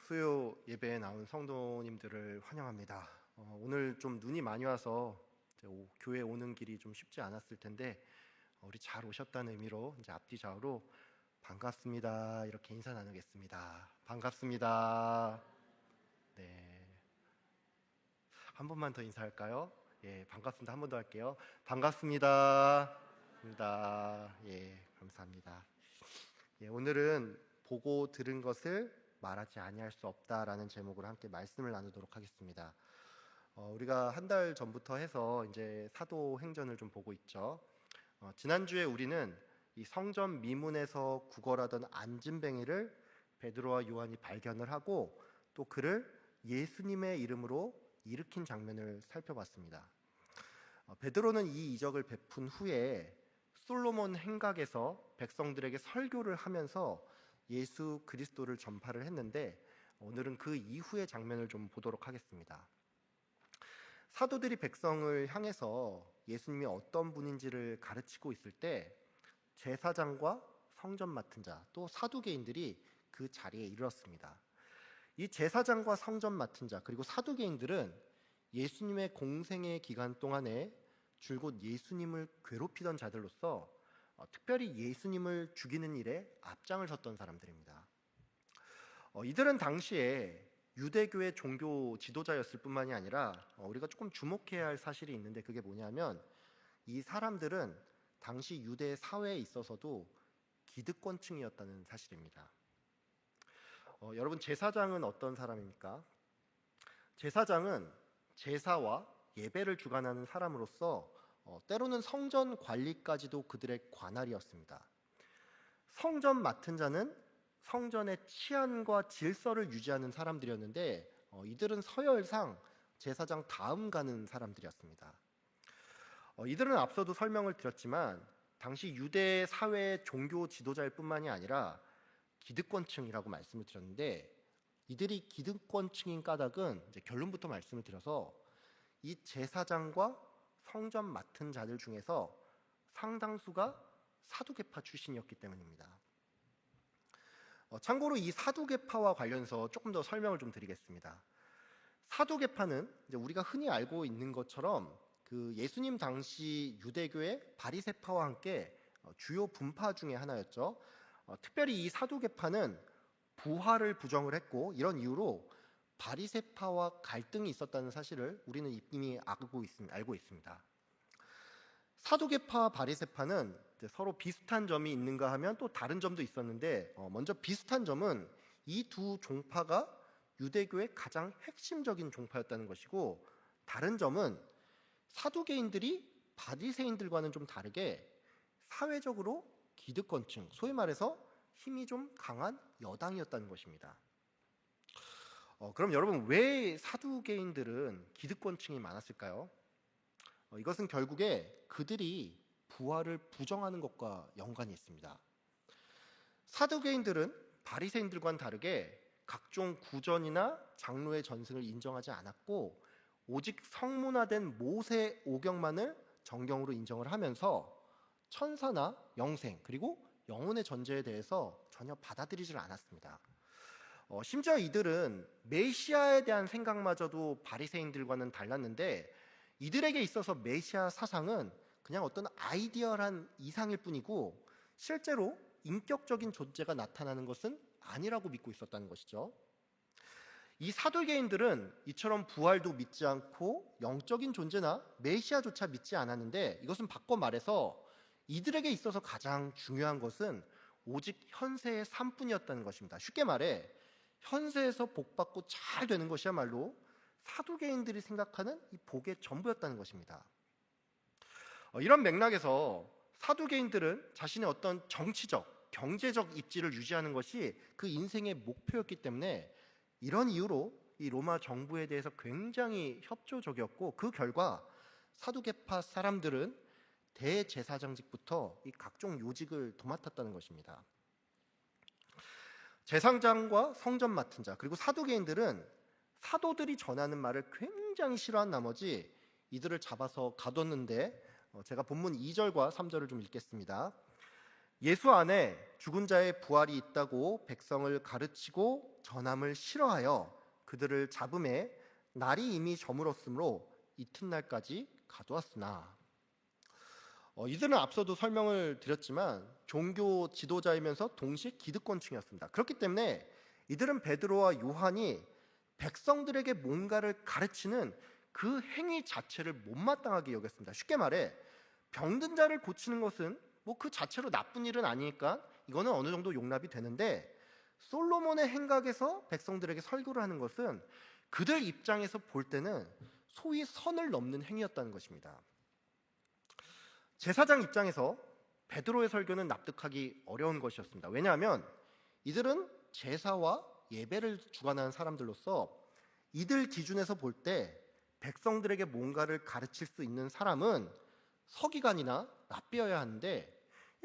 수요 예배에 나온 성도님들을 환영합니다. 오늘 좀 눈이 많이 와서 이제 교회 오는 길이 좀 쉽지 않았을 텐데 우리 잘 오셨다는 의미로 이제 앞뒤 좌우로 반갑습니다 이렇게 인사 나누겠습니다. 반갑습니다. 네, 한 번만 더 인사할까요? 예, 반갑습니다. 한 번 더 할게요. 반갑습니다. 반갑습니다. 예, 감사합니다. 예, 오늘은 보고 들은 것을 말하지 아니할 수 없다라는 제목으로 함께 말씀을 나누도록 하겠습니다. 우리가 한 달 전부터 해서 이제 사도행전을 좀 보고 있죠. 지난주에 우리는 이 성전 미문에서 구걸하던 안진뱅이를 베드로와 요한이 발견을 하고 또 그를 예수님의 이름으로 일으킨 장면을 살펴봤습니다. 베드로는 이 이적을 베푼 후에 솔로몬 행각에서 백성들에게 설교를 하면서 예수 그리스도를 전파를 했는데 오늘은 그 이후의 장면을 좀 보도록 하겠습니다. 사도들이 백성을 향해서 예수님이 어떤 분인지를 가르치고 있을 때 제사장과 성전 맡은 자 또 사두개인들이 그 자리에 이르렀습니다. 이 제사장과 성전 맡은 자 그리고 사두개인들은 예수님의 공생의 기간 동안에 줄곧 예수님을 괴롭히던 자들로서 특별히 예수님을 죽이는 일에 앞장을 섰던 사람들입니다. 이들은 당시에 유대교의 종교 지도자였을 뿐만이 아니라 우리가 조금 주목해야 할 사실이 있는데 그게 뭐냐면 이 사람들은 당시 유대 사회에 있어서도 기득권층이었다는 사실입니다. 여러분, 제사장은 어떤 사람입니까? 제사장은 제사와 예배를 주관하는 사람으로서 때로는 성전 관리까지도 그들의 관할이었습니다. 성전 맡은 자는 성전의 치안과 질서를 유지하는 사람들이었는데 이들은 서열상 제사장 다음 가는 사람들이었습니다. 이들은 앞서도 설명을 드렸지만 당시 유대 사회의 종교 지도자일 뿐만이 아니라 기득권층이라고 말씀을 드렸는데 이들이 기득권층인 까닭은 이제 결론부터 말씀을 드려서 이 제사장과 성전 맡은 자들 중에서 상당수가 사두개파 출신이었기 때문입니다. 참고로 이 사두개파와 관련해서 조금 더 설명을 좀 드리겠습니다. 사두개파는 이제 우리가 흔히 알고 있는 것처럼 그 예수님 당시 유대교의 바리새파와 함께 주요 분파 중에 하나였죠. 특별히 이 사두개파는 부활을 부정을 했고 이런 이유로 바리새파와 갈등이 있었다는 사실을 우리는 이미 알고 있습니다. 사두개파와 바리새파는 서로 비슷한 점이 있는가 하면 또 다른 점도 있었는데 먼저 비슷한 점은 이 두 종파가 유대교의 가장 핵심적인 종파였다는 것이고 다른 점은 사두개인들이 바리새인들과는 좀 다르게 사회적으로 기득권층, 소위 말해서 힘이 좀 강한 여당이었다는 것입니다. 그럼 여러분, 왜 사두개인들은 기득권층이 많았을까요? 이것은 결국에 그들이 부활을 부정하는 것과 연관이 있습니다. 사두개인들은 바리새인들과는 다르게 각종 구전이나 장로의 전승을 인정하지 않았고 오직 성문화된 모세 오경만을 정경으로 인정을 하면서 천사나 영생 그리고 영혼의 존재에 대해서 전혀 받아들이질 않았습니다. 심지어 이들은 메시아에 대한 생각마저도 바리새인들과는 달랐는데 이들에게 있어서 메시아 사상은 그냥 어떤 아이디얼한 이상일 뿐이고 실제로 인격적인 존재가 나타나는 것은 아니라고 믿고 있었다는 것이죠. 이 사두개인들은 이처럼 부활도 믿지 않고 영적인 존재나 메시아조차 믿지 않았는데 이것은 바꿔 말해서 이들에게 있어서 가장 중요한 것은 오직 현세의 삶뿐이었다는 것입니다. 쉽게 말해 현세에서 복받고 잘 되는 것이야말로 사두개인들이 생각하는 이 복의 전부였다는 것입니다. 이런 맥락에서 사두개인들은 자신의 어떤 정치적, 경제적 입지를 유지하는 것이 그 인생의 목표였기 때문에 이런 이유로 이 로마 정부에 대해서 굉장히 협조적이었고 그 결과 사두개파 사람들은 대제사장직부터 이 각종 요직을 도맡았다는 것입니다. 제사장과 성전 맡은 자 그리고 사두개인들은 사도들이 전하는 말을 굉장히 싫어한 나머지 이들을 잡아서 가뒀는데 제가 본문 2절과 3절을 좀 읽겠습니다. 예수 안에 죽은 자의 부활이 있다고 백성을 가르치고 전함을 싫어하여 그들을 잡음에 날이 이미 저물었으므로 이튿날까지 가두었으나, 이들은 앞서도 설명을 드렸지만 종교 지도자이면서 동시에 기득권층이었습니다. 그렇기 때문에 이들은 베드로와 요한이 백성들에게 뭔가를 가르치는 그 행위 자체를 못마땅하게 여겼습니다. 쉽게 말해 병든 자를 고치는 것은 뭐 그 자체로 나쁜 일은 아니니까 이거는 어느 정도 용납이 되는데, 솔로몬의 행각에서 백성들에게 설교를 하는 것은 그들 입장에서 볼 때는 소위 선을 넘는 행위였다는 것입니다. 제사장 입장에서 베드로의 설교는 납득하기 어려운 것이었습니다. 왜냐하면 이들은 제사와 예배를 주관하는 사람들로서 이들 기준에서 볼 때 백성들에게 뭔가를 가르칠 수 있는 사람은 서기관이나 랍비여야 하는데,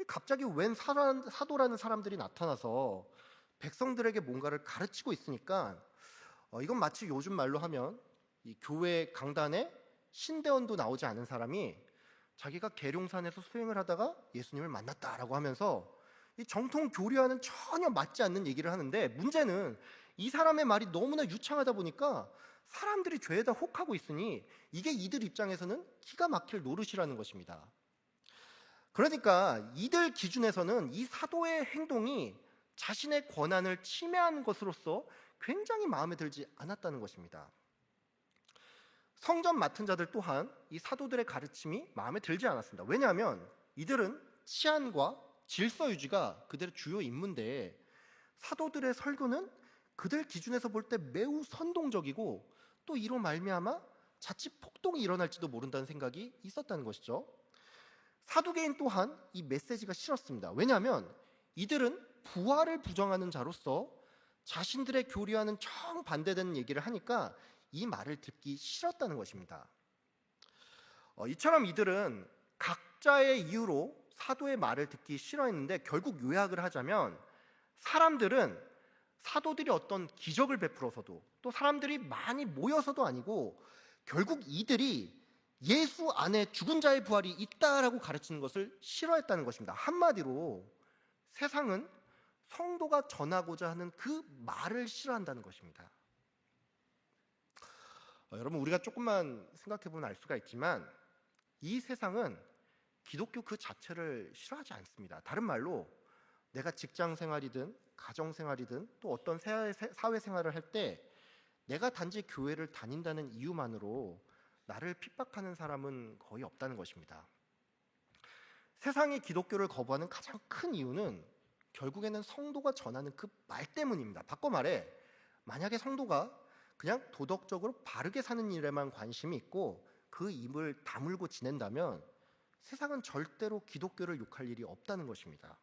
갑자기 웬 사도라는 사람들이 나타나서 백성들에게 뭔가를 가르치고 있으니까 이건 마치 요즘 말로 하면 이 교회 강단에 신대원도 나오지 않은 사람이 자기가 계룡산에서 수행을 하다가 예수님을 만났다라고 하면서 이 정통 교리와는 전혀 맞지 않는 얘기를 하는데, 문제는 이 사람의 말이 너무나 유창하다 보니까 사람들이 죄에다 혹하고 있으니 이게 이들 입장에서는 기가 막힐 노릇이라는 것입니다. 그러니까 이들 기준에서는 이 사도의 행동이 자신의 권한을 침해한 것으로서 굉장히 마음에 들지 않았다는 것입니다. 성전 맡은 자들 또한 이 사도들의 가르침이 마음에 들지 않았습니다. 왜냐하면 이들은 치안과 질서 유지가 그들의 주요 임무인데, 사도들의 설교는 그들 기준에서 볼 때 매우 선동적이고 또 이로 말미암아 자칫 폭동이 일어날지도 모른다는 생각이 있었다는 것이죠. 사두개인 또한 이 메시지가 싫었습니다. 왜냐하면 이들은 부활을 부정하는 자로서 자신들의 교리와는 정반대되는 얘기를 하니까 이 말을 듣기 싫었다는 것입니다. 이처럼 이들은 각자의 이유로 사도의 말을 듣기 싫어했는데, 결국 요약을 하자면 사람들은 사도들이 어떤 기적을 베풀어서도 또 사람들이 많이 모여서도 아니고, 결국 이들이 예수 안에 죽은 자의 부활이 있다라고 가르치는 것을 싫어했다는 것입니다. 한마디로 세상은 성도가 전하고자 하는 그 말을 싫어한다는 것입니다. 여러분, 우리가 조금만 생각해보면 알 수가 있지만 이 세상은 기독교 그 자체를 싫어하지 않습니다. 다른 말로 내가 직장 생활이든 가정 생활이든 또 어떤 사회 생활을 할 때 내가 단지 교회를 다닌다는 이유만으로 나를 핍박하는 사람은 거의 없다는 것입니다. 세상이 기독교를 거부하는 가장 큰 이유는 결국에는 성도가 전하는 그 말 때문입니다. 바꿔 말해, 만약에 성도가 그냥 도덕적으로 바르게 사는 일에만 관심이 있고 그 입을 다물고 지낸다면 세상은 절대로 기독교를 욕할 일이 없다는 것입니다.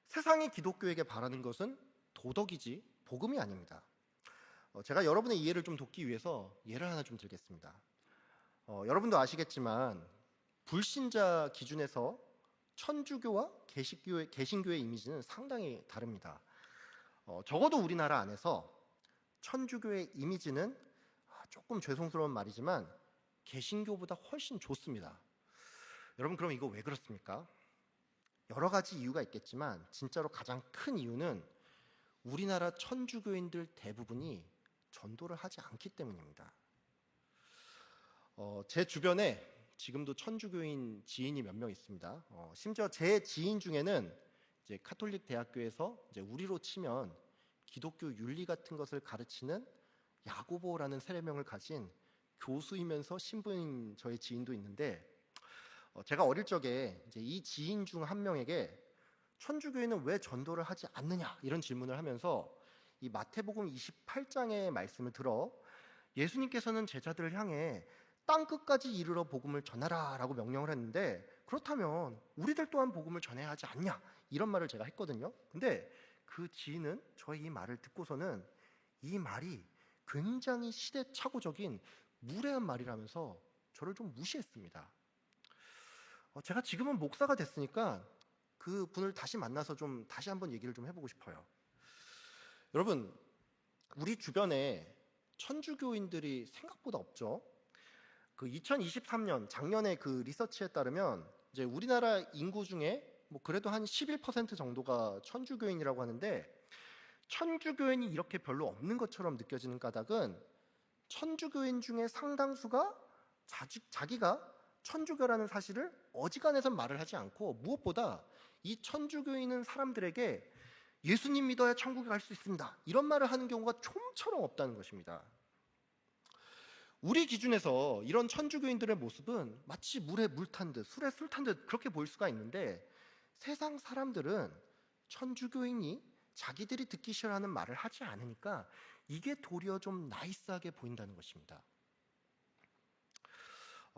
세상이 기독교에게 바라는 것은 도덕이지 복음이 아닙니다. 제가 여러분의 이해를 좀 돕기 위해서 예를 하나 좀 들겠습니다. 여러분도 아시겠지만 불신자 기준에서 천주교와 개신교의 이미지는 상당히 다릅니다. 적어도 우리나라 안에서 천주교의 이미지는 조금 죄송스러운 말이지만 개신교보다 훨씬 좋습니다. 여러분, 그럼 이거 왜 그렇습니까? 여러 가지 이유가 있겠지만 진짜로 가장 큰 이유는 우리나라 천주교인들 대부분이 전도를 하지 않기 때문입니다. 제 주변에 지금도 천주교인 지인이 몇 명 있습니다. 심지어 제 지인 중에는 이제 카톨릭 대학교에서 이제 우리로 치면 기독교 윤리 같은 것을 가르치는 야고보라는 세례명을 가진 교수이면서 신부인 저의 지인도 있는데, 제가 어릴 적에 이제 이 지인 중 한 명에게 천주교인은 왜 전도를 하지 않느냐 이런 질문을 하면서 이 마태복음 28장의 말씀을 들어 예수님께서는 제자들을 향해 땅 끝까지 이르러 복음을 전하라 라고 명령을 했는데, 그렇다면 우리들 또한 복음을 전해야 하지 않냐 이런 말을 제가 했거든요. 근데 그 지인은 저의 이 말을 듣고서는 이 말이 굉장히 시대착오적인 무례한 말이라면서 저를 좀 무시했습니다. 제가 지금은 목사가 됐으니까 그 분을 다시 만나서 좀 다시 한번 얘기를 좀 해보고 싶어요. 여러분, 우리 주변에 천주교인들이 생각보다 없죠. 그 2023년 작년에 그 리서치에 따르면 이제 우리나라 인구 중에 뭐 그래도 한 11% 정도가 천주교인이라고 하는데, 천주교인이 이렇게 별로 없는 것처럼 느껴지는 까닭은 천주교인 중에 상당수가 자기가 천주교라는 사실을 어지간해서 말을 하지 않고, 무엇보다 이 천주교인은 사람들에게 예수님 믿어야 천국에 갈 수 있습니다, 이런 말을 하는 경우가 좀처럼 없다는 것입니다. 우리 기준에서 이런 천주교인들의 모습은 마치 물에 물 탄 듯, 술에 술 탄 듯 그렇게 보일 수가 있는데, 세상 사람들은 천주교인이 자기들이 듣기 싫어하는 말을 하지 않으니까 이게 도리어 좀 나이스하게 보인다는 것입니다.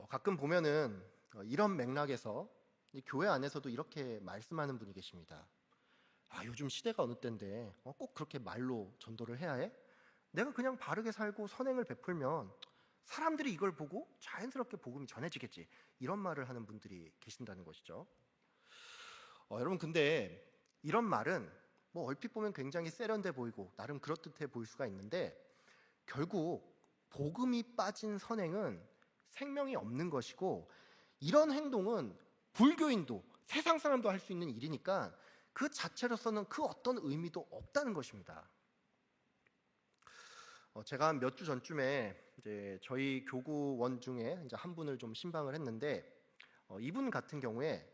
가끔 보면은 이런 맥락에서 교회 안에서도 이렇게 말씀하는 분이 계십니다. 요즘 시대가 어느 때인데 꼭 그렇게 말로 전도를 해야 해? 내가 그냥 바르게 살고 선행을 베풀면 사람들이 이걸 보고 자연스럽게 복음이 전해지겠지, 이런 말을 하는 분들이 계신다는 것이죠. 여러분, 근데 이런 말은 뭐 얼핏 보면 굉장히 세련돼 보이고 나름 그럴듯해 보일 수가 있는데, 결국 복음이 빠진 선행은 생명이 없는 것이고, 이런 행동은 불교인도 세상 사람도 할 수 있는 일이니까 그 자체로서는 그 어떤 의미도 없다는 것입니다. 제가 몇 주 전쯤에 이제 저희 교구원 중에 이제 한 분을 좀 신방을 했는데, 이분 같은 경우에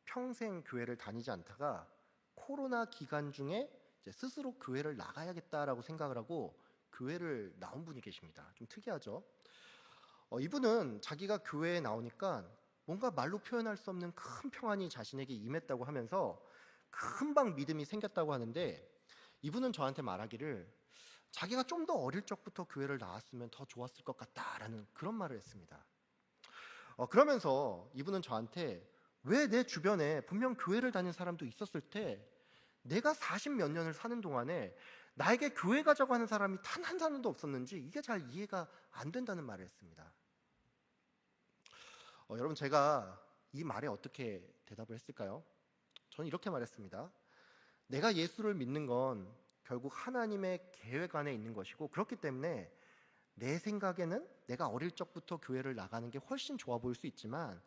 평생 교회를 다니지 않다가 코로나 기간 중에 이제 스스로 교회를 나가야겠다라고 생각을 하고 교회를 나온 분이 계십니다. 좀 특이하죠? 이분은 자기가 교회에 나오니까 뭔가 말로 표현할 수 없는 큰 평안이 자신에게 임했다고 하면서 금방 믿음이 생겼다고 하는데, 이분은 저한테 말하기를 자기가 좀 더 어릴 적부터 교회를 나왔으면 더 좋았을 것 같다라는 그런 말을 했습니다. 그러면서 이분은 저한테, 왜 내 주변에 분명 교회를 다닌 사람도 있었을 때 내가 40 몇 년을 사는 동안에 나에게 교회 가자고 하는 사람이 단 한 사람도 없었는지 이게 잘 이해가 안 된다는 말을 했습니다. 여러분, 제가 이 말에 어떻게 대답을 했을까요? 저는 이렇게 말했습니다. 내가 예수를 믿는 건 결국 하나님의 계획 안에 있는 것이고, 그렇기 때문에 내 생각에는 내가 어릴 적부터 교회를 나가는 게 훨씬 좋아 보일 수 있지만,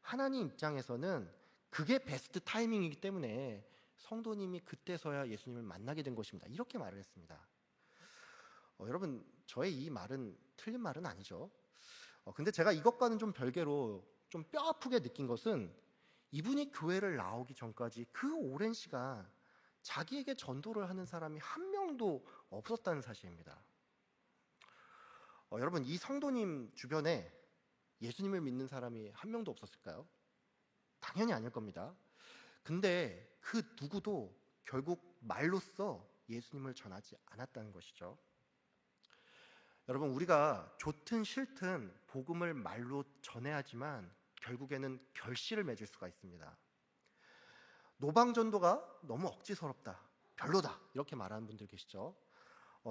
하나님 입장에서는 그게 베스트 타이밍이기 때문에 성도님이 그때서야 예수님을 만나게 된 것입니다, 이렇게 말을 했습니다. 여러분, 저의 이 말은 틀린 말은 아니죠. 근데 제가 이것과는 좀 별개로 좀 뼈 아프게 느낀 것은, 이분이 교회를 나오기 전까지 그 오랜 시간 자기에게 전도를 하는 사람이 한 명도 없었다는 사실입니다. 여러분, 이 성도님 주변에 예수님을 믿는 사람이 한 명도 없었을까요? 당연히 아닐 겁니다. 근데 그 누구도 결국 말로써 예수님을 전하지 않았다는 것이죠. 여러분, 우리가 좋든 싫든 복음을 말로 전해야지만 결국에는 결실을 맺을 수가 있습니다. 노방전도가 너무 억지스럽다, 별로다, 이렇게 말하는 분들 계시죠.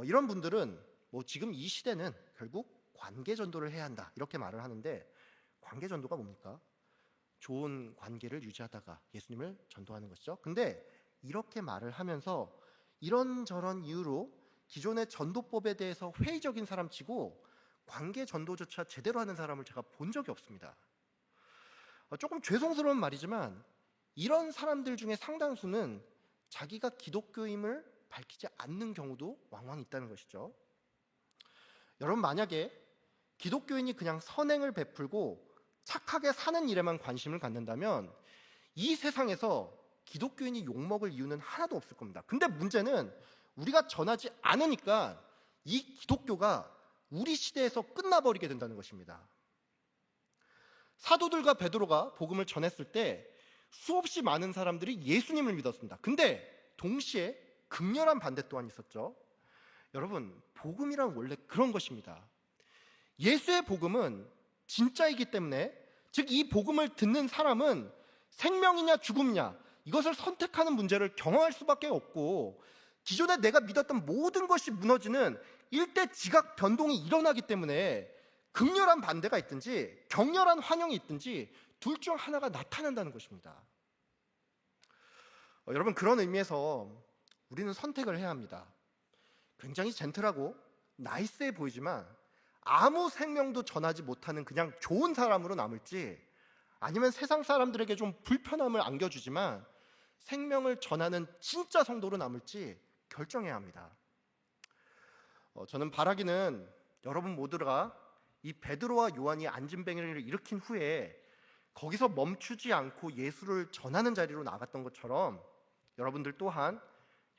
이런 분들은 뭐 지금 이 시대는 결국 관계전도를 해야 한다, 이렇게 말을 하는데, 관계전도가 뭡니까? 좋은 관계를 유지하다가 예수님을 전도하는 것이죠. 근데 이렇게 말을 하면서 이런저런 이유로 기존의 전도법에 대해서 회의적인 사람 치고 관계전도조차 제대로 하는 사람을 제가 본 적이 없습니다. 조금 죄송스러운 말이지만 이런 사람들 중에 상당수는 자기가 기독교임을 밝히지 않는 경우도 왕왕 있다는 것이죠. 여러분, 만약에 기독교인이 그냥 선행을 베풀고 착하게 사는 일에만 관심을 갖는다면 이 세상에서 기독교인이 욕먹을 이유는 하나도 없을 겁니다. 근데 문제는 우리가 전하지 않으니까 이 기독교가 우리 시대에서 끝나버리게 된다는 것입니다. 사도들과 베드로가 복음을 전했을 때 수없이 많은 사람들이 예수님을 믿었습니다. 근데 동시에 극렬한 반대 또한 있었죠. 여러분, 복음이란 원래 그런 것입니다. 예수의 복음은 진짜이기 때문에, 즉 이 복음을 듣는 사람은 생명이냐 죽음이냐 이것을 선택하는 문제를 경험할 수밖에 없고, 기존에 내가 믿었던 모든 것이 무너지는 일대 지각 변동이 일어나기 때문에 극렬한 반대가 있든지 격렬한 환영이 있든지 둘 중 하나가 나타난다는 것입니다. 여러분, 그런 의미에서 우리는 선택을 해야 합니다. 굉장히 젠틀하고 나이스해 보이지만 아무 생명도 전하지 못하는 그냥 좋은 사람으로 남을지, 아니면 세상 사람들에게 좀 불편함을 안겨주지만 생명을 전하는 진짜 성도로 남을지 결정해야 합니다. 저는 바라기는 여러분 모두가 이 베드로와 요한이 안진뱅이를 일으킨 후에 거기서 멈추지 않고 예수를 전하는 자리로 나갔던 것처럼 여러분들 또한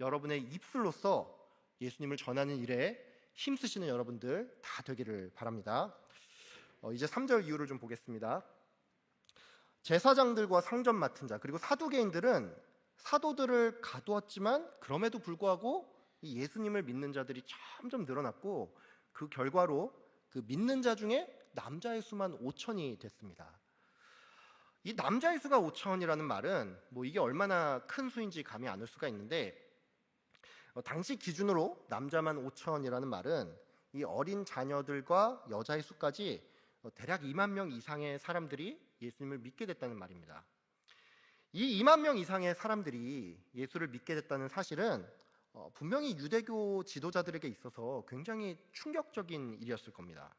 여러분의 입술로서 예수님을 전하는 일에 힘쓰시는 여러분들 다 되기를 바랍니다. 이제 3절 이유를 좀 보겠습니다. 제사장들과 상점 맡은 자 그리고 사두개인들은 사도들을 가두었지만 그럼에도 불구하고 이 예수님을 믿는 자들이 점점 늘어났고 그 결과로 그 믿는 자 중에 남자의 수만 5천이 됐습니다. 이 남자의 수가 5천이라는 말은 뭐 이게 얼마나 큰 수인지 감이 안 올 수가 있는데 당시 기준으로 남자만 5천이라는 말은 이 어린 자녀들과 여자의 수까지 대략 2만 명 이상의 사람들이 예수님을 믿게 됐다는 말입니다. 이 2만 명 이상의 사람들이 예수를 믿게 됐다는 사실은 분명히 유대교 지도자들에게 있어서 굉장히 충격적인 일이었을 겁니다.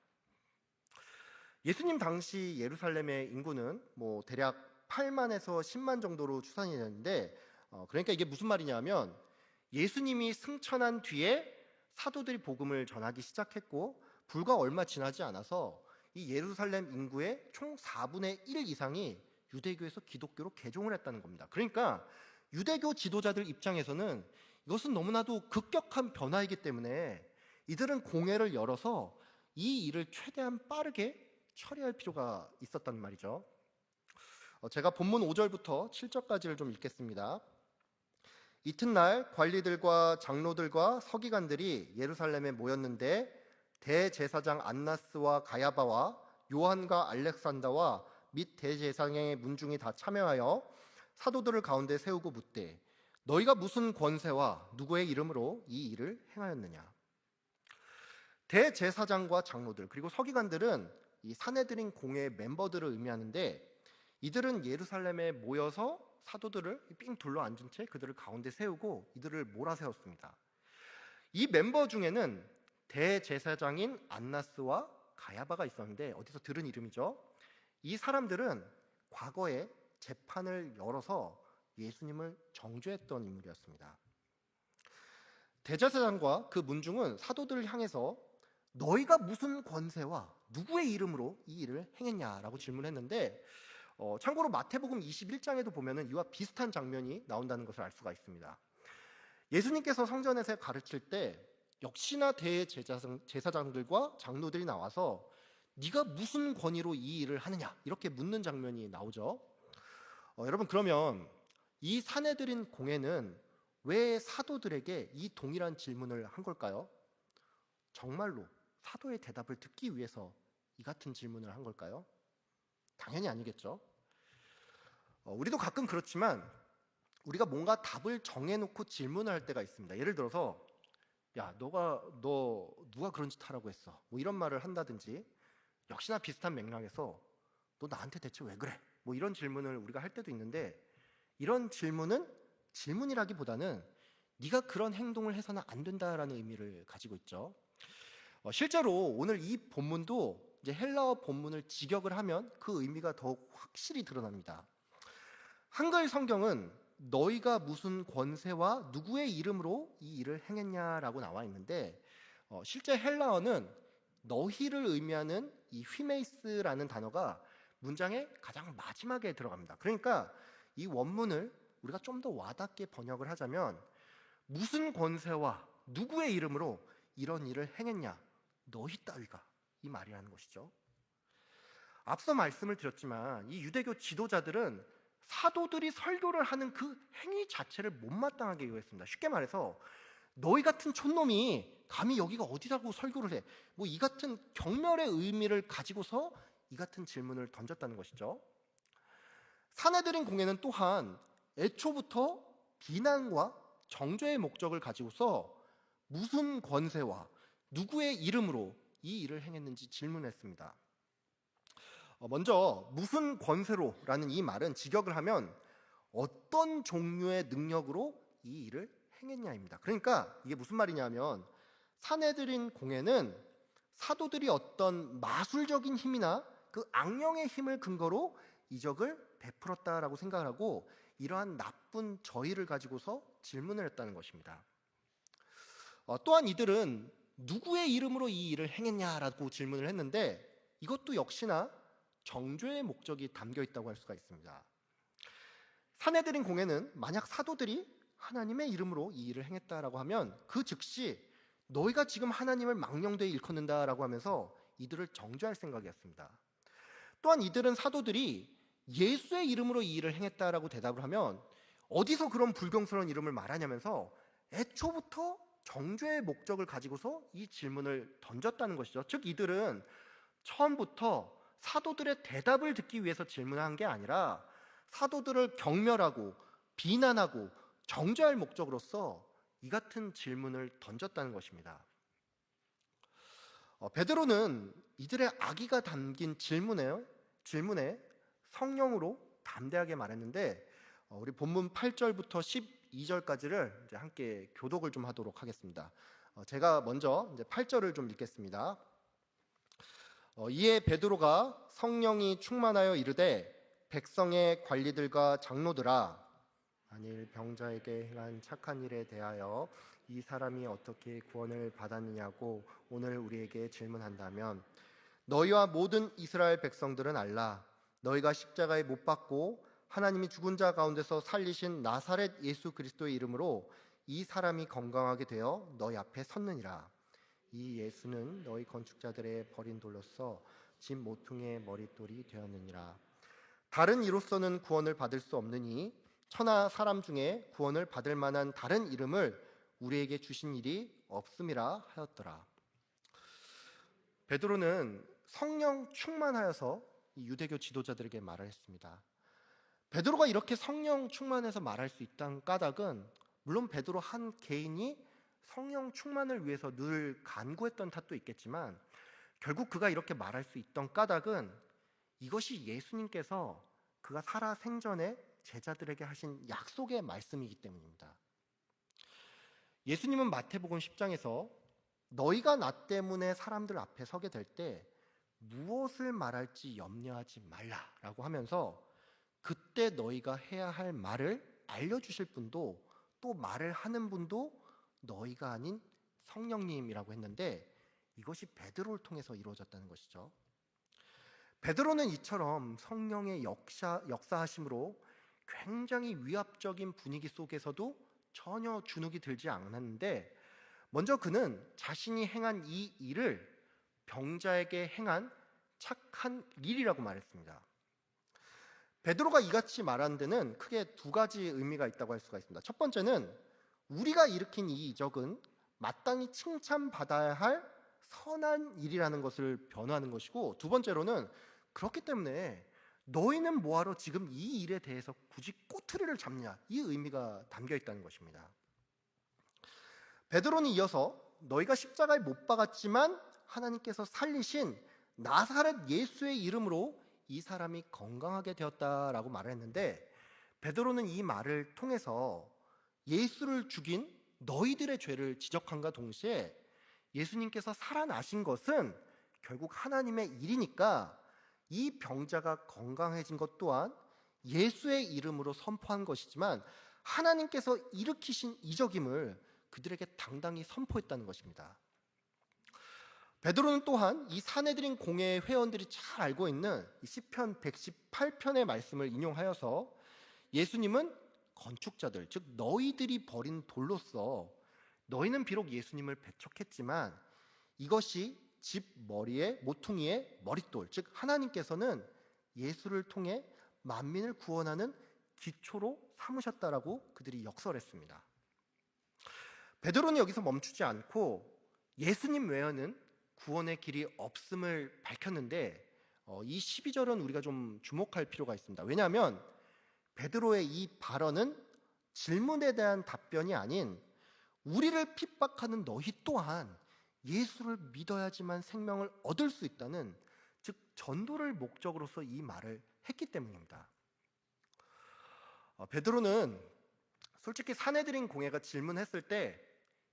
예수님 당시 예루살렘의 인구는 뭐 대략 8만에서 10만 정도로 추산이 되는데 그러니까 이게 무슨 말이냐면 예수님이 승천한 뒤에 사도들이 복음을 전하기 시작했고 불과 얼마 지나지 않아서 이 예루살렘 인구의 총 4분의 1 이상이 유대교에서 기독교로 개종을 했다는 겁니다. 그러니까 유대교 지도자들 입장에서는 이것은 너무나도 급격한 변화이기 때문에 이들은 공회를 열어서 이 일을 최대한 빠르게 처리할 필요가 있었단 말이죠. 제가 본문 5절부터 7절까지를 좀 읽겠습니다. 이튿날 관리들과 장로들과 서기관들이 예루살렘에 모였는데 대제사장 안나스와 가야바와 요한과 알렉산더와 및 대제사장의 문중이 다 참여하여 사도들을 가운데 세우고 묻되 너희가 무슨 권세와 누구의 이름으로 이 일을 행하였느냐. 대제사장과 장로들 그리고 서기관들은 이 산헤드린 공회의 멤버들을 의미하는데 이들은 예루살렘에 모여서 사도들을 삥 둘러 앉은 채 그들을 가운데 세우고 이들을 몰아세웠습니다. 이 멤버 중에는 대제사장인 안나스와 가야바가 있었는데 어디서 들은 이름이죠. 이 사람들은 과거에 재판을 열어서 예수님을 정죄했던 인물이었습니다. 대제사장과 그 문중은 사도들을 향해서 너희가 무슨 권세와 누구의 이름으로 이 일을 행했냐라고 질문했는데 참고로 마태복음 21장에도 보면은 이와 비슷한 장면이 나온다는 것을 알 수가 있습니다. 예수님께서 성전에서 가르칠 때 역시나 대제사장들과 장로들이 나와서 네가 무슨 권위로 이 일을 하느냐 이렇게 묻는 장면이 나오죠. 여러분 그러면 이 산헤드린 공회는 왜 사도들에게 이 동일한 질문을 한 걸까요? 정말로 사도의 대답을 듣기 위해서 이 같은 질문을 한 걸까요? 당연히 아니겠죠. 우리도 가끔 그렇지만 우리가 뭔가 답을 정해놓고 질문을 할 때가 있습니다. 예를 들어서 야, 너 누가 그런 짓 하라고 했어? 뭐 이런 말을 한다든지 역시나 비슷한 맥락에서 너 나한테 대체 왜 그래? 뭐 이런 질문을 우리가 할 때도 있는데 이런 질문은 질문이라기보다는 네가 그런 행동을 해서는 안 된다라는 의미를 가지고 있죠. 실제로 오늘 이 본문도 이제 헬라어 본문을 직역을 하면 그 의미가 더욱 확실히 드러납니다. 한글 성경은 너희가 무슨 권세와 누구의 이름으로 이 일을 행했냐라고 나와 있는데 실제 헬라어는 너희를 의미하는 이 휘메이스라는 단어가 문장의 가장 마지막에 들어갑니다. 그러니까 이 원문을 우리가 좀 더 와닿게 번역을 하자면 무슨 권세와 누구의 이름으로 이런 일을 행했냐 너희 따위가 이 말이라는 것이죠. 앞서 말씀을 드렸지만 이 유대교 지도자들은 사도들이 설교를 하는 그 행위 자체를 못마땅하게 여겼습니다. 쉽게 말해서 너희 같은 촌놈이 감히 여기가 어디라고 설교를 해? 뭐 이 같은 경멸의 의미를 가지고서 이 같은 질문을 던졌다는 것이죠. 산헤드린 공회는 또한 애초부터 비난과 정죄의 목적을 가지고서 무슨 권세와 누구의 이름으로 이 일을 행했는지 질문했습니다. 먼저 무슨 권세로라는 이 말은 직역을 하면 어떤 종류의 능력으로 이 일을 행했냐입니다. 그러니까 이게 무슨 말이냐면 산헤드린 공회는 사도들이 어떤 마술적인 힘이나 그 악령의 힘을 근거로 이적을 베풀었다라고 생각을 하고 이러한 나쁜 저희를 가지고서 질문을 했다는 것입니다. 또한 이들은 누구의 이름으로 이 일을 행했냐라고 질문을 했는데 이것도 역시나 정죄의 목적이 담겨 있다고 할 수가 있습니다. 사내들인 공회는 만약 사도들이 하나님의 이름으로 이 일을 행했다라고 하면 그 즉시 너희가 지금 하나님을 망령되이 일컫는다라고 하면서 이들을 정죄할 생각이었습니다. 또한 이들은 사도들이 예수의 이름으로 이 일을 행했다라고 대답을 하면 어디서 그런 불경스러운 이름을 말하냐면서 애초부터 정죄의 목적을 가지고서 이 질문을 던졌다는 것이죠. 즉 이들은 처음부터 사도들의 대답을 듣기 위해서 질문한 게 아니라 사도들을 경멸하고 비난하고 정죄할 목적으로서 이 같은 질문을 던졌다는 것입니다. 베드로는 이들의 악의가 담긴 질문에 성령으로 담대하게 말했는데 우리 본문 8절부터 12절까지를 이제 함께 교독을 좀 하도록 하겠습니다. 제가 먼저 이제 8절을 좀 읽겠습니다. 이에 베드로가 성령이 충만하여 이르되 백성의 관리들과 장로들아 만일 병자에게 행한 착한 일에 대하여 이 사람이 어떻게 구원을 받았느냐고 오늘 우리에게 질문한다면 너희와 모든 이스라엘 백성들은 알라. 너희가 십자가에 못 박고 하나님이 죽은 자 가운데서 살리신 나사렛 예수 그리스도의 이름으로 이 사람이 건강하게 되어 너희 앞에 섰느니라. 이 예수는 너희 건축자들의 버린 돌로서 집 모퉁이의 머릿돌이 되었느니라. 다른 이로서는 구원을 받을 수 없느니 천하 사람 중에 구원을 받을 만한 다른 이름을 우리에게 주신 일이 없음이라 하였더라. 베드로는 성령 충만하여서 이 유대교 지도자들에게 말을 했습니다. 베드로가 이렇게 성령 충만해서 말할 수 있다는 까닭은 물론 베드로 한 개인이 성령 충만을 위해서 늘 간구했던 탓도 있겠지만 결국 그가 이렇게 말할 수 있던 까닭은 이것이 예수님께서 그가 살아 생전에 제자들에게 하신 약속의 말씀이기 때문입니다. 예수님은 마태복음 10장에서 너희가 나 때문에 사람들 앞에 서게 될 때 무엇을 말할지 염려하지 말라라고 하면서 그때 너희가 해야 할 말을 알려주실 분도 또 말을 하는 분도 너희가 아닌 성령님이라고 했는데 이것이 베드로를 통해서 이루어졌다는 것이죠. 베드로는 이처럼 성령의 역사하심으로 굉장히 위압적인 분위기 속에서도 전혀 주눅이 들지 않았는데 먼저 그는 자신이 행한 이 일을 병자에게 행한 착한 일이라고 말했습니다. 베드로가 이같이 말한 데는 크게 두 가지 의미가 있다고 할 수가 있습니다. 첫 번째는 우리가 일으킨 이 이적은 마땅히 칭찬받아야 할 선한 일이라는 것을 변호하는 것이고 두 번째로는 그렇기 때문에 너희는 뭐하러 지금 이 일에 대해서 굳이 꼬투리를 잡냐 이 의미가 담겨 있다는 것입니다. 베드로는 이어서 너희가 십자가에 못 박았지만 하나님께서 살리신 나사렛 예수의 이름으로 이 사람이 건강하게 되었다라고 말을 했는데 베드로는 이 말을 통해서 예수를 죽인 너희들의 죄를 지적함과 동시에 예수님께서 살아나신 것은 결국 하나님의 일이니까 이 병자가 건강해진 것 또한 예수의 이름으로 선포한 것이지만 하나님께서 일으키신 이적임을 그들에게 당당히 선포했다는 것입니다. 베드로는 또한 이 사내들인 공회의 회원들이 잘 알고 있는 시편 118편의 말씀을 인용하여서 예수님은 건축자들, 즉 너희들이 버린 돌로서 너희는 비록 예수님을 배척했지만 이것이 집 머리에 모퉁이의 머릿돌, 즉 하나님께서는 예수를 통해 만민을 구원하는 기초로 삼으셨다라고 그들이 역설했습니다. 베드로는 여기서 멈추지 않고 예수님 외에는 구원의 길이 없음을 밝혔는데 이 12절은 우리가 좀 주목할 필요가 있습니다. 왜냐하면 베드로의 이 발언은 질문에 대한 답변이 아닌 우리를 핍박하는 너희 또한 예수를 믿어야지만 생명을 얻을 수 있다는 즉 전도를 목적으로서 이 말을 했기 때문입니다. 베드로는 솔직히 사내들인 공회가 질문했을 때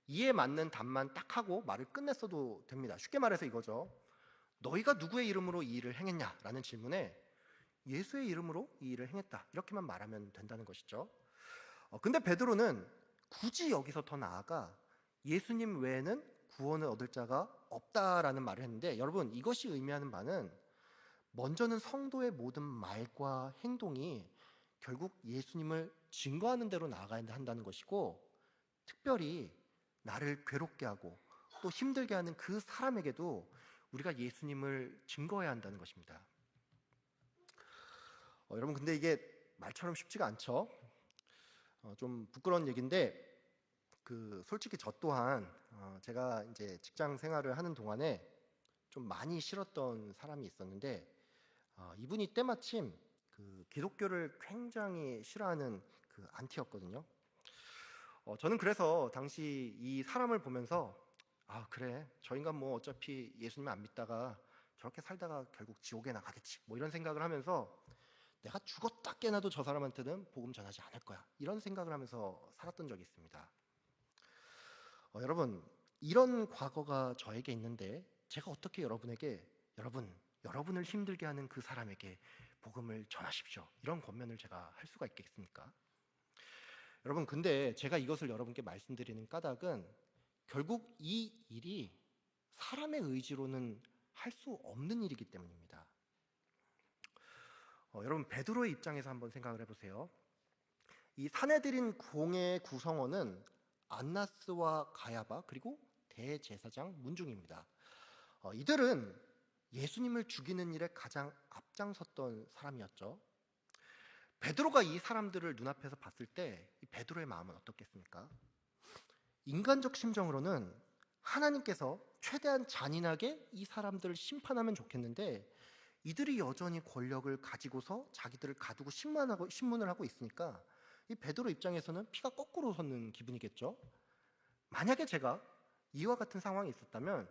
이에 맞는 답만 딱 하고 말을 끝냈어도 됩니다. 쉽게 말해서 이거죠. 너희가 누구의 이름으로 이 일을 행했냐라는 질문에 예수의 이름으로 이 일을 행했다. 이렇게만 말하면 된다는 것이죠. 근데 베드로는 굳이 여기서 더 나아가 예수님 외에는 구원을 얻을 자가 없다라는 말을 했는데, 여러분, 이것이 의미하는 바는 먼저는 성도의 모든 말과 행동이 결국 예수님을 증거하는 대로 나아가야 한다는 것이고, 특별히 나를 괴롭게 하고 또 힘들게 하는 그 사람에게도 우리가 예수님을 증거해야 한다는 것입니다. 여러분, 근데 이게 말처럼 쉽지가 않죠. 좀 부끄러운 얘기인데, 솔직히 저 또한 제가 이제 직장 생활을 하는 동안에 좀 많이 싫었던 사람이 있었는데, 이분이 때마침 기독교를 굉장히 싫어하는 안티였거든요. 저는 그래서 당시 이 사람을 보면서, 그래, 저 인간 뭐 어차피 예수님 안 믿다가 저렇게 살다가 결국 지옥에 나가겠지, 뭐 이런 생각을 하면서 내가 죽었다 깨나도 저 사람한테는 복음 전하지 않을 거야, 이런 생각을 하면서 살았던 적이 있습니다. 여러분, 이런 과거가 저에게 있는데 제가 어떻게 여러분을 힘들게 하는 그 사람에게 복음을 전하십시오, 이런 권면을 제가 할 수가 있겠습니까? 여러분, 근데 제가 이것을 여러분께 말씀드리는 까닭은 결국 이 일이 사람의 의지로는 할 수 없는 일이기 때문입니다. 여러분, 베드로의 입장에서 한번 생각을 해보세요. 이 사내들인 공의 구성원은 안나스와 가야바 그리고 대제사장 문중입니다. 이들은 예수님을 죽이는 일에 가장 앞장섰던 사람이었죠. 베드로가 이 사람들을 눈앞에서 봤을 때 이 베드로의 마음은 어떻겠습니까? 인간적 심정으로는 하나님께서 최대한 잔인하게 이 사람들을 심판하면 좋겠는데, 이들이 여전히 권력을 가지고서 자기들을 가두고 신문을 하고 있으니까 이 베드로 입장에서는 피가 거꾸로 솟는 기분이겠죠. 만약에 제가 이와 같은 상황이 있었다면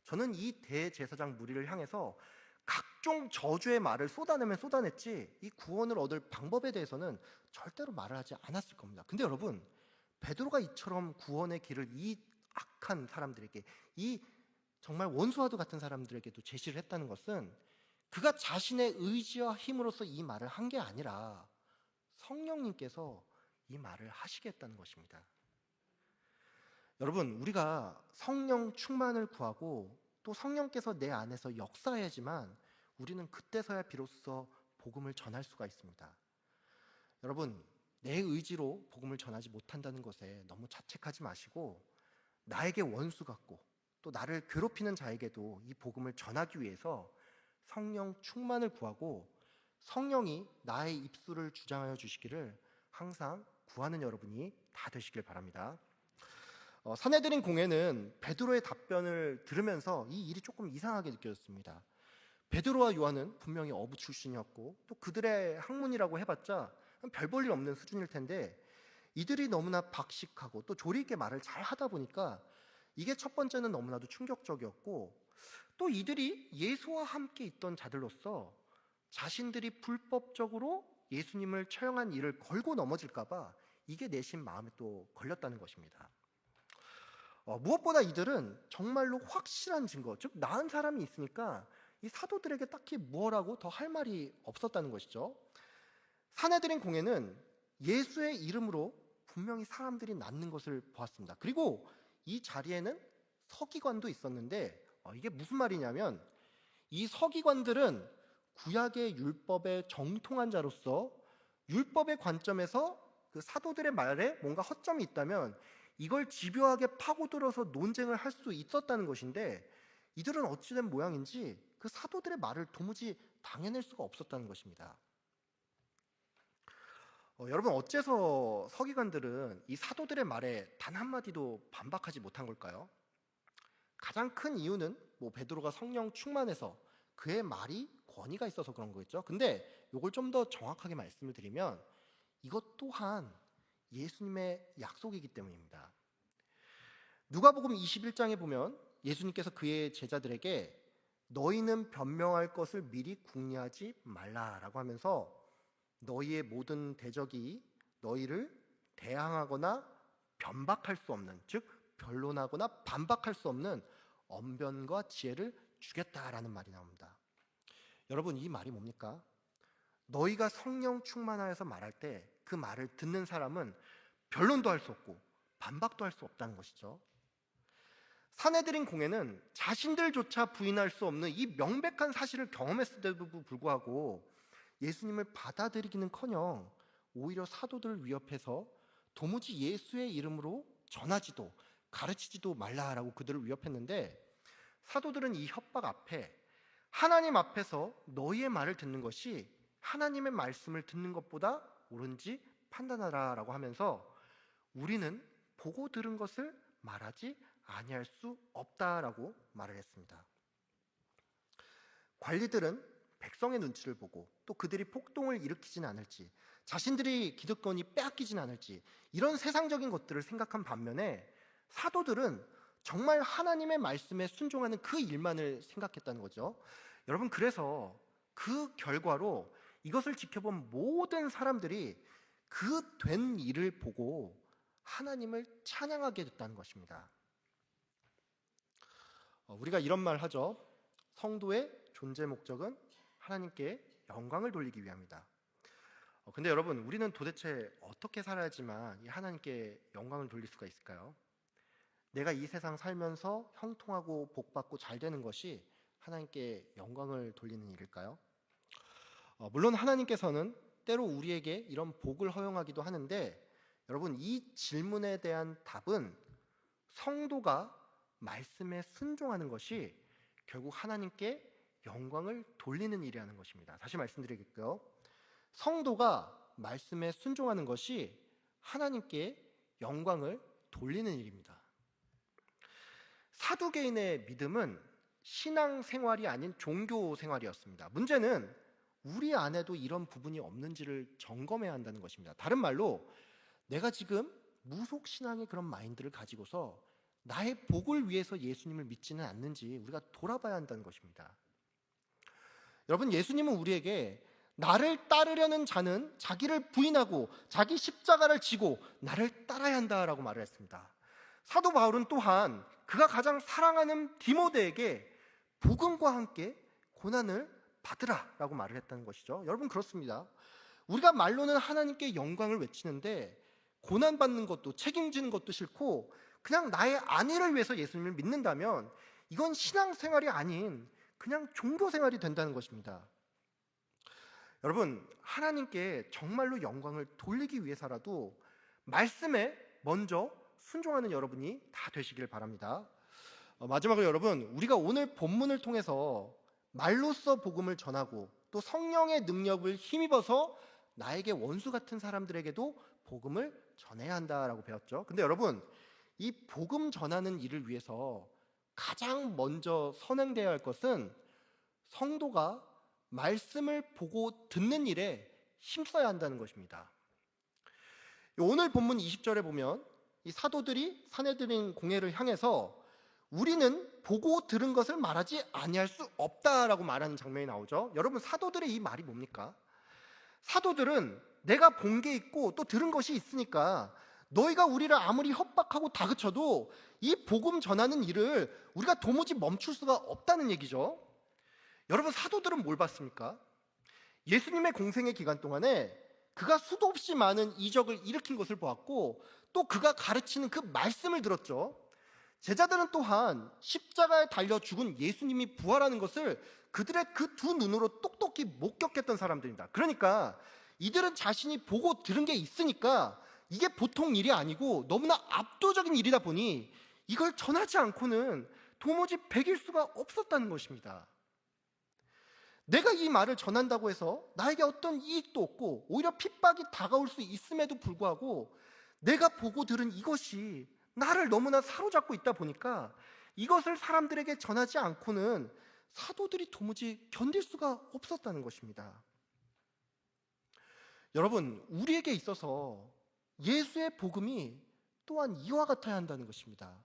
저는 이 대제사장 무리를 향해서 각종 저주의 말을 쏟아내면 쏟아냈지 이 구원을 얻을 방법에 대해서는 절대로 말을 하지 않았을 겁니다. 근데 여러분, 베드로가 이처럼 구원의 길을 이 악한 사람들에게, 이 정말 원수와도 같은 사람들에게도 제시를 했다는 것은 그가 자신의 의지와 힘으로써 이 말을 한 게 아니라 성령님께서 이 말을 하시겠다는 것입니다. 여러분, 우리가 성령 충만을 구하고 또 성령께서 내 안에서 역사해야지만 우리는 그때서야 비로소 복음을 전할 수가 있습니다. 여러분, 내 의지로 복음을 전하지 못한다는 것에 너무 자책하지 마시고, 나에게 원수 같고 또 나를 괴롭히는 자에게도 이 복음을 전하기 위해서 성령 충만을 구하고 성령이 나의 입술을 주장하여 주시기를 항상 구하는 여러분이 다 되시길 바랍니다. 사내들인 공회는 베드로의 답변을 들으면서 이 일이 조금 이상하게 느껴졌습니다. 베드로와 요한은 분명히 어부 출신이었고 또 그들의 학문이라고 해봤자 별 볼 일 없는 수준일 텐데, 이들이 너무나 박식하고 또 조리 있게 말을 잘 하다 보니까 이게 첫 번째는 너무나도 충격적이었고, 또 이들이 예수와 함께 있던 자들로서 자신들이 불법적으로 예수님을 처형한 일을 걸고 넘어질까봐 이게 내심 마음에 또 걸렸다는 것입니다. 무엇보다 이들은 정말로 확실한 증거, 즉 나은 사람이 있으니까 이 사도들에게 딱히 뭐라고 더 할 말이 없었다는 것이죠. 사내들인 공회는 예수의 이름으로 분명히 사람들이 낫는 것을 보았습니다. 그리고 이 자리에는 서기관도 있었는데, 이게 무슨 말이냐면 이 서기관들은 구약의 율법에 정통한 자로서 율법의 관점에서 그 사도들의 말에 뭔가 허점이 있다면 이걸 집요하게 파고들어서 논쟁을 할 수 있었다는 것인데, 이들은 어찌된 모양인지 그 사도들의 말을 도무지 당해낼 수가 없었다는 것입니다. 여러분, 어째서 서기관들은 이 사도들의 말에 단 한마디도 반박하지 못한 걸까요? 가장 큰 이유는 베드로가 성령 충만해서 그의 말이 권위가 있어서 그런 거겠죠. 근데 이걸 좀 더 정확하게 말씀을 드리면 이것 또한 예수님의 약속이기 때문입니다. 누가복음 21장에 보면 예수님께서 그의 제자들에게 너희는 변명할 것을 미리 궁리하지 말라라고 하면서 너희의 모든 대적이 너희를 대항하거나 변박할 수 없는, 즉 변론하거나 반박할 수 없는 언변과 지혜를 주겠다라는 말이 나옵니다. 여러분, 이 말이 뭡니까? 너희가 성령 충만하여서 말할 때 그 말을 듣는 사람은 변론도 할 수 없고 반박도 할 수 없다는 것이죠. 사내들인 공회는 자신들조차 부인할 수 없는 이 명백한 사실을 경험했음에도 불구하고 예수님을 받아들이기는커녕 오히려 사도들을 위협해서 도무지 예수의 이름으로 전하지도 가르치지도 말라라고 그들을 위협했는데, 사도들은 이 협박 앞에 하나님 앞에서 너희의 말을 듣는 것이 하나님의 말씀을 듣는 것보다 옳은지 판단하라라고 하면서 우리는 보고 들은 것을 말하지 아니할 수 없다라고 말을 했습니다. 관리들은 백성의 눈치를 보고 또 그들이 폭동을 일으키지는 않을지, 자신들이 기득권이 빼앗기지는 않을지, 이런 세상적인 것들을 생각한 반면에 사도들은 정말 하나님의 말씀에 순종하는 그 일만을 생각했다는 거죠. 여러분, 그래서 그 결과로 이것을 지켜본 모든 사람들이 그 된 일을 보고 하나님을 찬양하게 됐다는 것입니다. 우리가 이런 말 하죠. 성도의 존재 목적은 하나님께 영광을 돌리기 위함이다. 근데 여러분, 우리는 도대체 어떻게 살아야지만 이 하나님께 영광을 돌릴 수가 있을까요? 내가 이 세상 살면서 형통하고 복받고 잘 되는 것이 하나님께 영광을 돌리는 일일까요? 물론 하나님께서는 때로 우리에게 이런 복을 허용하기도 하는데, 여러분, 이 질문에 대한 답은 성도가 말씀에 순종하는 것이 결국 하나님께 영광을 돌리는 일이라는 것입니다. 다시 말씀드리겠고요. 성도가 말씀에 순종하는 것이 하나님께 영광을 돌리는 일입니다. 사두개인의 믿음은 신앙 생활이 아닌 종교 생활이었습니다. 문제는 우리 안에도 이런 부분이 없는지를 점검해야 한다는 것입니다. 다른 말로 내가 지금 무속신앙의 그런 마인드를 가지고서 나의 복을 위해서 예수님을 믿지는 않는지 우리가 돌아봐야 한다는 것입니다. 여러분, 예수님은 우리에게 나를 따르려는 자는 자기를 부인하고 자기 십자가를 지고 나를 따라야 한다라고 말을 했습니다. 사도 바울은 또한 그가 가장 사랑하는 디모데에게 복음과 함께 고난을 받으라라고 말을 했다는 것이죠. 여러분, 그렇습니다. 우리가 말로는 하나님께 영광을 외치는데 고난받는 것도 책임지는 것도 싫고 그냥 나의 안위를 위해서 예수님을 믿는다면 이건 신앙생활이 아닌 그냥 종교생활이 된다는 것입니다. 여러분, 하나님께 정말로 영광을 돌리기 위해서라도 말씀에 먼저 순종하는 여러분이 다 되시길 바랍니다. 마지막으로 여러분, 우리가 오늘 본문을 통해서 말로써 복음을 전하고 또 성령의 능력을 힘입어서 나에게 원수 같은 사람들에게도 복음을 전해야 한다라고 배웠죠. 근데 여러분, 이 복음 전하는 일을 위해서 가장 먼저 선행되어야 할 것은 성도가 말씀을 보고 듣는 일에 힘써야 한다는 것입니다. 오늘 본문 20절에 보면 이 사도들이 사내들인 공회를 향해서 우리는 보고 들은 것을 말하지 아니할 수 없다라고 말하는 장면이 나오죠. 여러분, 사도들의 이 말이 뭡니까? 사도들은 내가 본 게 있고 또 들은 것이 있으니까 너희가 우리를 아무리 협박하고 다그쳐도 이 복음 전하는 일을 우리가 도무지 멈출 수가 없다는 얘기죠. 여러분, 사도들은 뭘 봤습니까? 예수님의 공생의 기간 동안에 그가 수도 없이 많은 이적을 일으킨 것을 보았고 또 그가 가르치는 그 말씀을 들었죠. 제자들은 또한 십자가에 달려 죽은 예수님이 부활하는 것을 그들의 그 두 눈으로 똑똑히 목격했던 사람들입니다. 그러니까 이들은 자신이 보고 들은 게 있으니까 이게 보통 일이 아니고 너무나 압도적인 일이다 보니 이걸 전하지 않고는 도무지 배길 수가 없었다는 것입니다. 내가 이 말을 전한다고 해서 나에게 어떤 이익도 없고 오히려 핍박이 다가올 수 있음에도 불구하고 내가 보고 들은 이것이 나를 너무나 사로잡고 있다 보니까 이것을 사람들에게 전하지 않고는 사도들이 도무지 견딜 수가 없었다는 것입니다. 여러분, 우리에게 있어서 예수의 복음이 또한 이와 같아야 한다는 것입니다.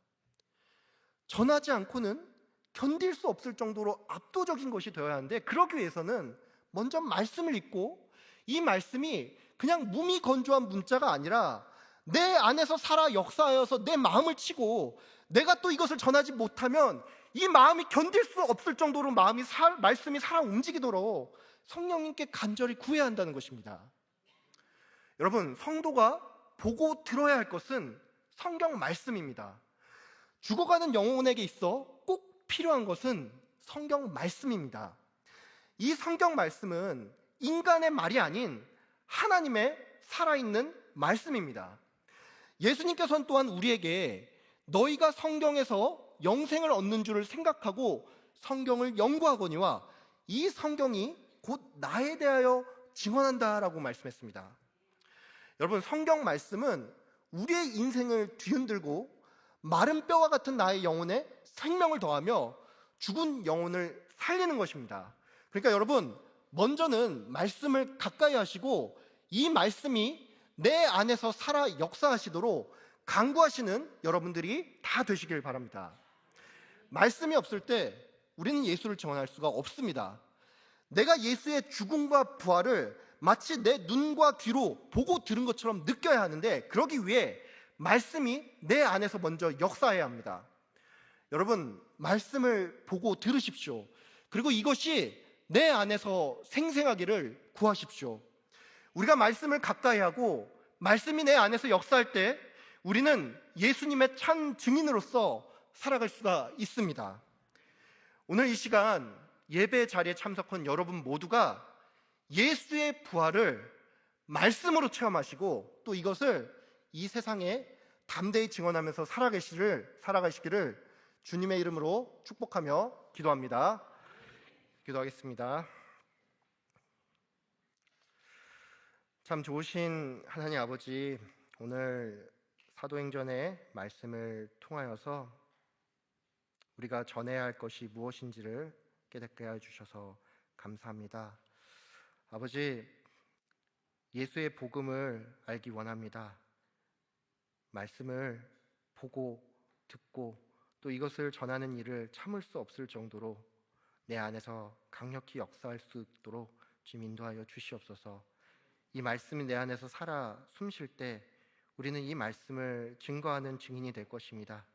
전하지 않고는 견딜 수 없을 정도로 압도적인 것이 되어야 하는데, 그러기 위해서는 먼저 말씀을 읽고 이 말씀이 그냥 무미건조한 문자가 아니라 내 안에서 살아 역사하여서 내 마음을 치고 내가 또 이것을 전하지 못하면 이 마음이 견딜 수 없을 정도로 말씀이 살아 움직이도록 성령님께 간절히 구해야 한다는 것입니다. 여러분, 성도가 보고 들어야 할 것은 성경 말씀입니다. 죽어가는 영혼에게 있어 꼭 필요한 것은 성경 말씀입니다. 이 성경 말씀은 인간의 말이 아닌 하나님의 살아있는 말씀입니다. 예수님께서는 또한 우리에게 너희가 성경에서 영생을 얻는 줄을 생각하고 성경을 연구하거니와 이 성경이 곧 나에 대하여 증언한다라고 말씀했습니다. 여러분, 성경 말씀은 우리의 인생을 뒤흔들고 마른 뼈와 같은 나의 영혼에 생명을 더하며 죽은 영혼을 살리는 것입니다. 그러니까 여러분, 먼저는 말씀을 가까이 하시고 이 말씀이 내 안에서 살아 역사하시도록 간구하시는 여러분들이 다 되시길 바랍니다. 말씀이 없을 때 우리는 예수를 증언할 수가 없습니다. 내가 예수의 죽음과 부활을 마치 내 눈과 귀로 보고 들은 것처럼 느껴야 하는데, 그러기 위해 말씀이 내 안에서 먼저 역사해야 합니다. 여러분, 말씀을 보고 들으십시오. 그리고 이것이 내 안에서 생생하기를 구하십시오. 우리가 말씀을 가까이 하고 말씀이 내 안에서 역사할 때 우리는 예수님의 참 증인으로서 살아갈 수가 있습니다. 오늘 이 시간 예배 자리에 참석한 여러분 모두가 예수의 부활을 말씀으로 체험하시고 또 이것을 이 세상에 담대히 증언하면서 살아가시기를 주님의 이름으로 축복하며 기도합니다. 기도하겠습니다. 참 좋으신 하나님 아버지, 오늘 사도행전의 말씀을 통하여서 우리가 전해야 할 것이 무엇인지를 깨닫게 해주셔서 감사합니다. 아버지, 예수의 복음을 알기 원합니다. 말씀을 보고 듣고 또 이것을 전하는 일을 참을 수 없을 정도로 내 안에서 강력히 역사할 수 있도록 주님 인도하여 주시옵소서. 이 말씀이 내 안에서 살아 숨쉴 때 우리는 이 말씀을 증거하는 증인이 될 것입니다.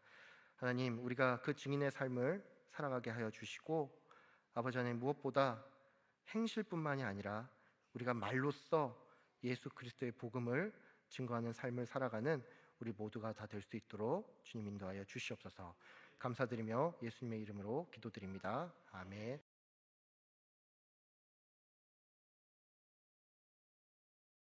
하나님, 우리가 그 증인의 삶을 살아가게 하여 주시고, 아버지 하나님, 무엇보다 행실뿐만이 아니라 우리가 말로써 예수 그리스도의 복음을 증거하는 삶을 살아가는 우리 모두가 다 될 수 있도록 주님 인도하여 주시옵소서. 감사드리며 예수님의 이름으로 기도드립니다. 아멘.